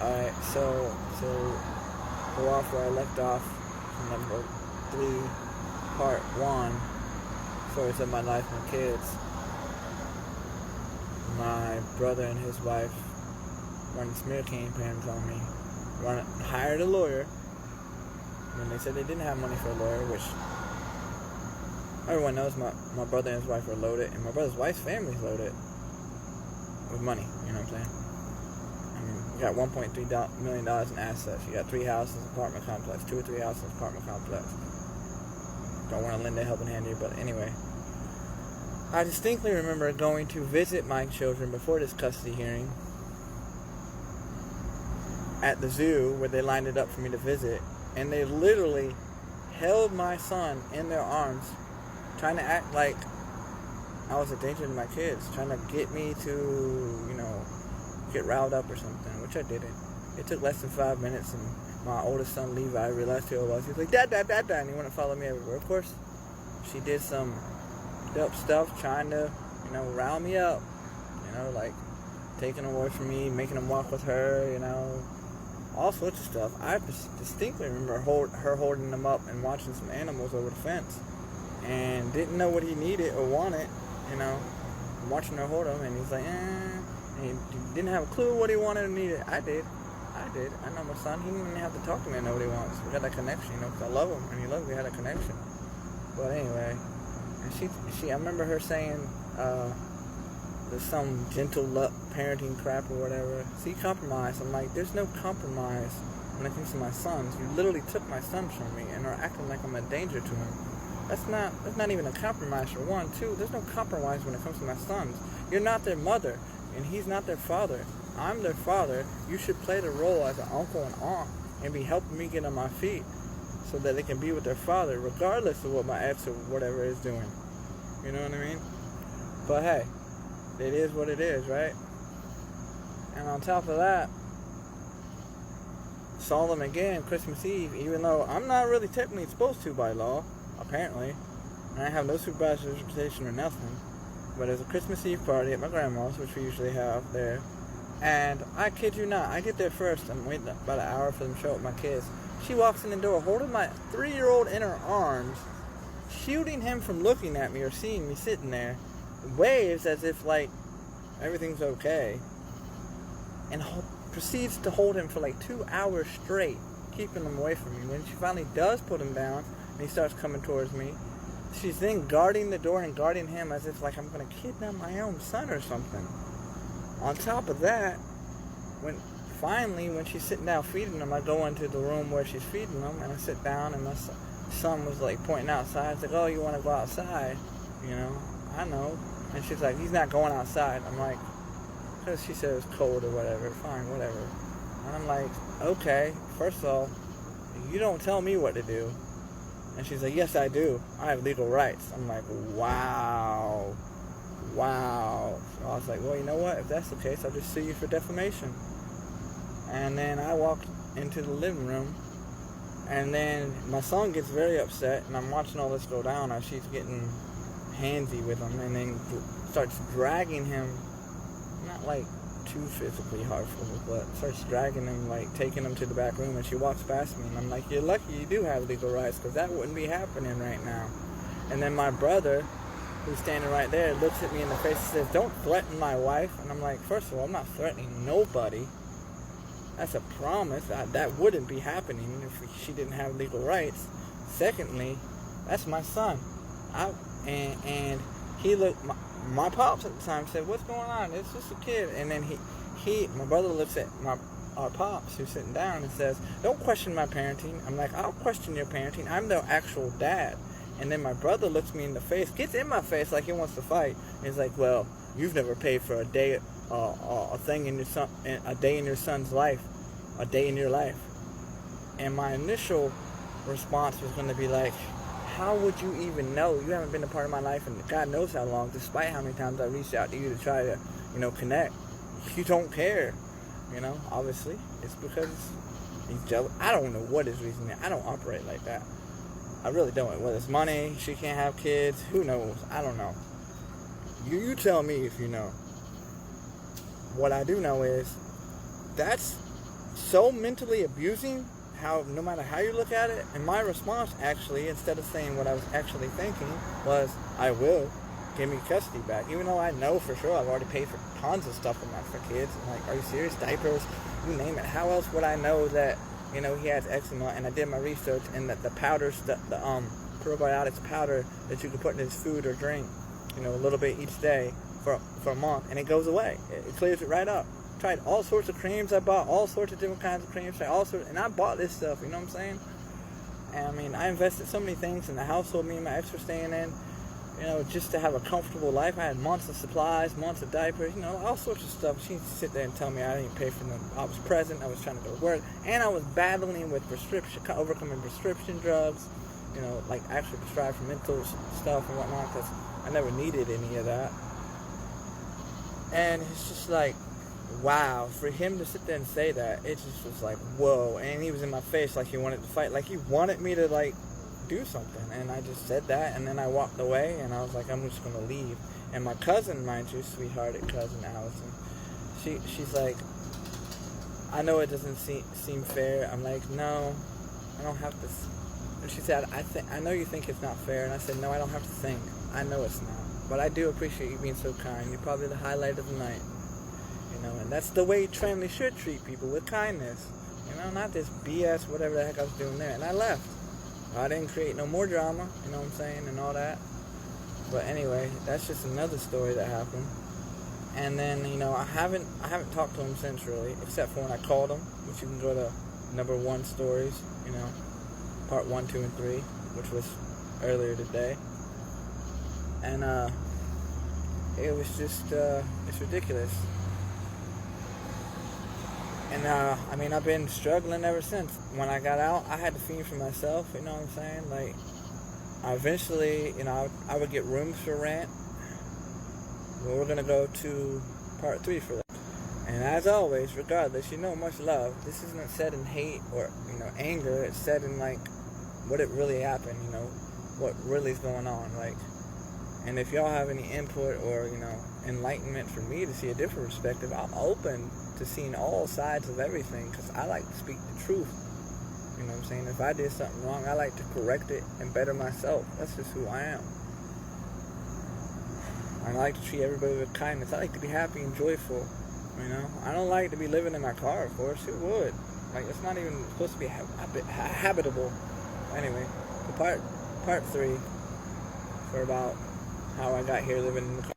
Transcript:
Alright, so go off where I left off from number 3, part 1, stories of my life and kids. My brother and his wife running smear campaigns on me. Hired a lawyer when they said they didn't have money for a lawyer, which everyone knows my brother and his wife are loaded, and my brother's wife's family's loaded with money, you know what I'm saying? I mean, you got $1.3 million in assets. You got 3 houses, apartment complex, 2 or 3 houses, apartment complex. Don't want to lend a helping hand here, but anyway. I distinctly remember going to visit my children before this custody hearing at the zoo where they lined it up for me to visit, and they literally held my son in their arms, trying to act like I was a danger to my kids, trying to get me to, get riled up or something, which I didn't. It took less than 5 minutes, and my oldest son, Levi, realized who I was. He was like, Dad, Dad, Dad, Dad, and he wanted to follow me everywhere. Of course, she did some dope stuff, trying to, rile me up, like taking them away from me, making them walk with her, all sorts of stuff. I distinctly remember her holding them up and watching some animals over the fence, and didn't know what he needed or wanted, watching her hold him, and he's like, and he didn't have a clue what he wanted or needed. I did. I know my son. He didn't even have to talk to me and know what he wants. We got that connection, because I love him, and he loves me. We had a connection. But anyway, and she, I remember her saying, there's some gentle parenting crap or whatever. See, compromise. I'm like, there's no compromise when it comes to my sons. You literally took my sons from me and are acting like I'm a danger to him. That's not even a compromise for one. 2, there's no compromise when it comes to my sons. You're not their mother, and he's not their father. I'm their father. You should play the role as an uncle and aunt and be helping me get on my feet so that they can be with their father, regardless of what my ex or whatever is doing. You know what I mean? But hey, it is what it is, right? And on top of that, saw them again Christmas Eve, even though I'm not really technically supposed to by law, apparently. And I have no supervisor's reputation or nothing. But there's a Christmas Eve party at my grandma's, which we usually have there. And I kid you not, I get there first. I'm waiting about an hour for them to show up with my kids. She walks in the door holding my 3-year-old in her arms, shielding him from looking at me or seeing me sitting there. Waves as if like everything's okay, and proceeds to hold him for like 2 hours straight, keeping him away from me. When she finally does put him down and he starts coming towards me, she's then guarding the door and guarding him as if like I'm going to kidnap my own son or something. On top of that, when she's sitting down feeding him, I go into the room where she's feeding him, and I sit down, and my son was like pointing outside. It's like, oh, you want to go outside? I know. And she's like, he's not going outside. I'm like, because she said it's cold or whatever. Fine, whatever. And I'm like, okay, first of all, you don't tell me what to do. And she's like, yes, I do. I have legal rights. I'm like, wow. So I was like, well, you know what? If that's the case, I'll just sue you for defamation. And then I walked into the living room, and then my son gets very upset, and I'm watching all this go down as she's getting handsy with him, and then starts dragging him, not like too physically harmful, but starts dragging him, like taking him to the back room, and she walks past me, and I'm like, you're lucky you do have legal rights, because that wouldn't be happening right now. And then my brother, who's standing right there, looks at me in the face and says, don't threaten my wife. And I'm like, first of all, I'm not threatening nobody. That's a promise. That wouldn't be happening if she didn't have legal rights. Secondly, that's my son. And he looked, my pops at the time said, what's going on? It's just a kid. And then my brother looks at our pops who's sitting down and says, don't question my parenting. I'm like, I'll question your parenting. I'm the actual dad. And then my brother looks me in the face, gets in my face like he wants to fight. And he's like, well, you've never paid for a day, a day in your son's life, a day in your life. And my initial response was going to be like, how would you even know? You haven't been a part of my life in God knows how long, despite how many times I reached out to you to try to, connect. You don't care, obviously. It's because he's jealous. I don't know what his reason is. I don't operate like that. I really don't. Whether it's money, she can't have kids, who knows? I don't know. You tell me if you know. What I do know is that's so mentally abusing, how no matter how you look at it. And my response, actually, instead of saying what I was actually thinking, was, I will. Give me custody back. Even though I know for sure I've already paid for tons of stuff for kids. I'm like, are you serious? Diapers, you name it. How else would I know that, he has eczema? And I did my research, and that the powders, the probiotics powder that you can put in his food or drink, a little bit each day for a month, and it goes away. It clears it right up. Tried all sorts of creams. I bought all sorts of different kinds of creams. And I bought this stuff. You know what I'm saying? And I mean, I invested so many things in the household me and my ex were staying in. Just to have a comfortable life. I had months of supplies, months of diapers, all sorts of stuff. She'd sit there and tell me I didn't pay for them. I was present. I was trying to go to work, and I was battling with overcoming prescription drugs. Like actually prescribed for mental stuff and whatnot, because I never needed any of that. And it's just like, wow, for him to sit there and say that, it just was like, whoa. And he was in my face like he wanted to fight, like he wanted me to do something. And I just said that, and then I walked away, and I was like, I'm just going to leave. And my cousin, mind you, sweethearted cousin Allison, she's like, I know it doesn't seem fair. I'm like, no, I don't have to. And she said, I know you think it's not fair. And I said, no, I don't have to think. I know it's not. But I do appreciate you being so kind. You're probably the highlight of the night. And that's the way family should treat people, with kindness. Not this BS, whatever the heck I was doing there. And I left. I didn't create no more drama, you know what I'm saying, and all that. But anyway, that's just another story that happened. And then, I haven't talked to him since, really, except for when I called him, which you can go to number 1 stories, part 1, 2, and 3, which was earlier today. And it was just, it's ridiculous. And, I've been struggling ever since. When I got out, I had to fend for myself, you know what I'm saying? Like, I eventually, I would get rooms for rent. Well, we're going to go to part 3 for that. And as always, regardless, much love. This isn't said in hate or, anger. It's said in, what it really happened, what really is going on. And if y'all have any input or, enlightenment for me to see a different perspective, I'm open to seeing all sides of everything, because I like to speak the truth. You know what I'm saying? If I did something wrong, I like to correct it and better myself. That's just who I am. I like to treat everybody with kindness. I like to be happy and joyful. I don't like to be living in my car, of course. Who would? It's not even supposed to be habitable. Anyway, part 3 for about how I got here living in the car.